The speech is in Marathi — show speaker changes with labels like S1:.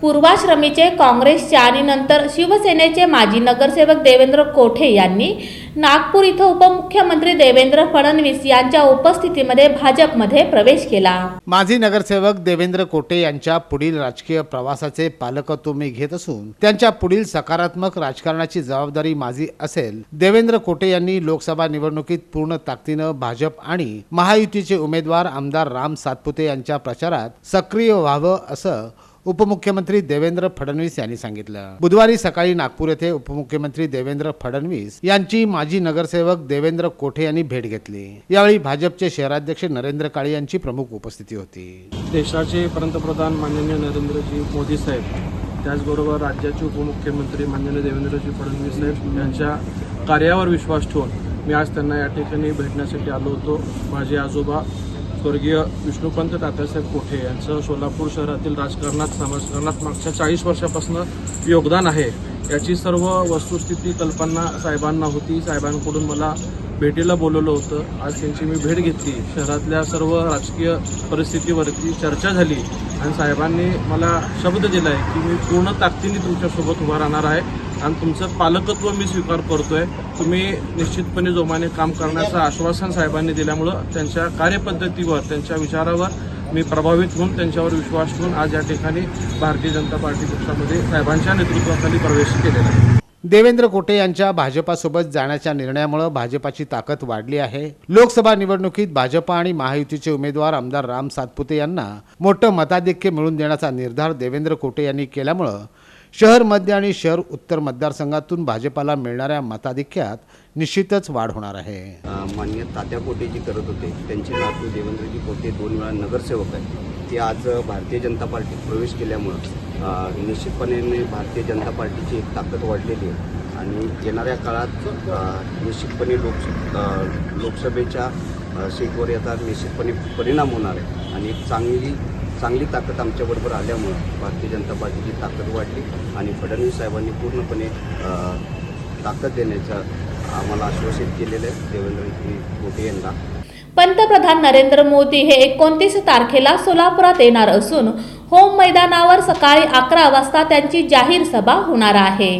S1: पूर्वाश्रमीचे काँग्रेसचे आणि नंतर शिवसेनेचे माजी नगरसेवक देवेंद्र कोठे यांनी नागपूर इथं उपमुख्यमंत्री देवेंद्र फडणवीस यांच्या उपस्थितीमध्ये भाजपमध्ये प्रवेश केला।
S2: माजी नगरसेवक देवेंद्र कोठे यांच्या पुढील राजकीय प्रवासाचे पालकत्व मी घेत असून त्यांच्या पुढील सकारात्मक राजकारणाची जबाबदारी माझी असेल। देवेंद्र कोठे यांनी लोकसभा निवडणुकीत पूर्ण ताकदीने भाजप आणि महायुतीचे उमेदवार आमदार राम सातपुते यांच्या प्रचारात सक्रिय व्हावं असं उपमुख्यमंत्री देवेंद्र फडणवीस यांनी सांगितलं। बुधवारी सकाळी नागपूर येथे उपमुख्यमंत्री देवेंद्र फडणवीस यांची माजी नगरसेवक देवेंद्र कोठे यांनी भेट घेतली। यावेळी भाजपचे शहराध्यक्ष नरेंद्र काळे यांची प्रमुख उपस्थिती होती।
S3: देशाचे पंतप्रधान माननीय नरेंद्रजी मोदी साहेब, त्याचबरोबर राज्याचे उपमुख्यमंत्री माननीय देवेंद्रजी फडणवीस साहेब यांच्या कार्यावर विश्वास ठेवून मी आज त्यांना या ठिकाणी भेटण्यासाठी आलो होतो। माझे आजोबा स्वर्गीय विष्णुपंत तात्यासाहेब कोठे यांचं सोलापूर शहरातील राजकारणात समाजकारणात मागच्या 40 वर्षापासून योगदान आहे। याची सर्व वस्तुस्थिती कल्पना साहेबांना होती। साहेबांकडून मला भेटीला बोलवलं होतं। आज त्यांची मी भेट घेतली। शहरातल्या सर्व राजकीय परिस्थितीवरती चर्चा झाली आणि साहेबांनी मला शब्द दिला आहे की मी पूर्ण ताकदीने तुमच्यासोबत उभा राहणार आहे आणि तुमचं पालकत्व मी स्वीकार करतोय। तुम्ही निश्चितपणे जोमाने काम करण्याचं आश्वासन साहेबांनी दिल्यामुळं त्यांच्या कार्यपद्धतीवर, त्यांच्या विचारावर मी प्रभावित होऊन त्यांच्यावर विश्वास ठेवून आज या ठिकाणी भारतीय जनता पार्टी पक्षामध्ये साहेबांच्या नेतृत्वाखाली प्रवेश केलेला आहे।
S2: देवेंद्र कोठे यांच्या भाजपासोबत जाण्याच्या निर्णयामुळे भाजपाची ताकद वाढली आहे। लोकसभा निवडणुकीत भाजप आणि महायुतीचे उमेदवार आमदार राम सातपुते यांना मोठं मताधिक्य मिळवून देण्याचा निर्धार देवेंद्र कोठे यांनी केल्यामुळे शहर मध्य आणि शहर उत्तर मतदारसंघातून भाजपाला मिळणाऱ्या मताधिक्यात निश्चितच वाढ होणार आहे।
S4: माननीय तात्या कोठे जी करत होते त्यांचे नातू देवेंद्रजी कोठे 2 वेळा नगरसेवक आहेत। ते आज भारतीय जनता पार्टीत प्रवेश केल्यामुळं निश्चितपणे भारतीय जनता पार्टीची एक ताकद वाढलेली आहे आणि येणाऱ्या काळात निश्चितपणे लोकसभेच्या सीटवर याचा निश्चितपणे परिणाम होणार आहे आणि एक चांगली ताकद आमच्याबरोबर आल्यामुळं भारतीय जनता पार्टीची ताकद वाढली आणि फडणवीस साहेबांनी पूर्णपणे ताकद देण्याचं आम्हाला आश्वासित केलेलं आहे देवेंद्रजी कोठे यांना।
S1: पंतप्रधान नरेंद्र मोदी हे 29 तारखेला सोलापुरात येणार असून होम मैदानावर सकाळी 11 वाजता त्यांची जाहीर सभा होणार आहे।